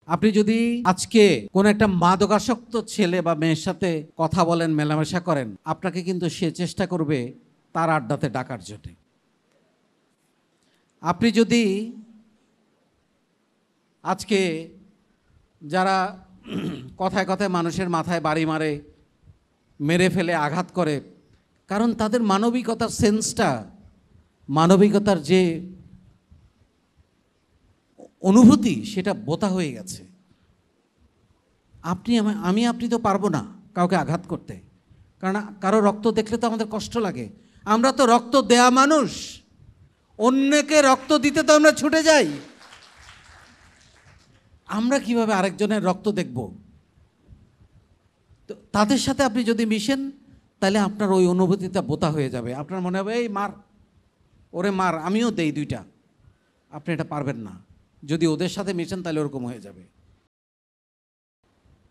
আপনি যদি আজকে কোনো একটা মাদকাসক্ত ছেলে বা মেয়ের সাথে কথা বলেন, মেলামেশা করেন, আপনাকে কিন্তু সে চেষ্টা করবে তার আড্ডাতে ডাকার জন্যে। আপনি যদি আজকে যারা কথায় কথায় মানুষের মাথায় বাড়ি মারে, মেরে ফেলে, আঘাত করে, কারণ তাদের মানবিকতার সেন্সটা, মানবিকতার যে অনুভূতি, সেটা বোতা হয়ে গেছে। আপনি তো পারবো না কাউকে আঘাত করতে, কারণ কারো রক্ত দেখলে তো আমাদের কষ্ট লাগে। আমরা তো রক্ত দেয়া মানুষ, অন্যকে রক্ত দিতে তো আমরা ছুটে যাই। আমরা কিভাবে আরেকজনের রক্ত দেখব? তো তাদের সাথে আপনি যদি মিশেন, তাহলে আপনার ওই অনুভূতিটা বোতা হয়ে যাবে। আপনার মনে হবে এই মার, ওরে মার, আমিও দেই দুইটা। আপনি এটা পারবেন না। যদি ওদের সাথে মিশেন তাহলে ওরকম হয়ে যাবে।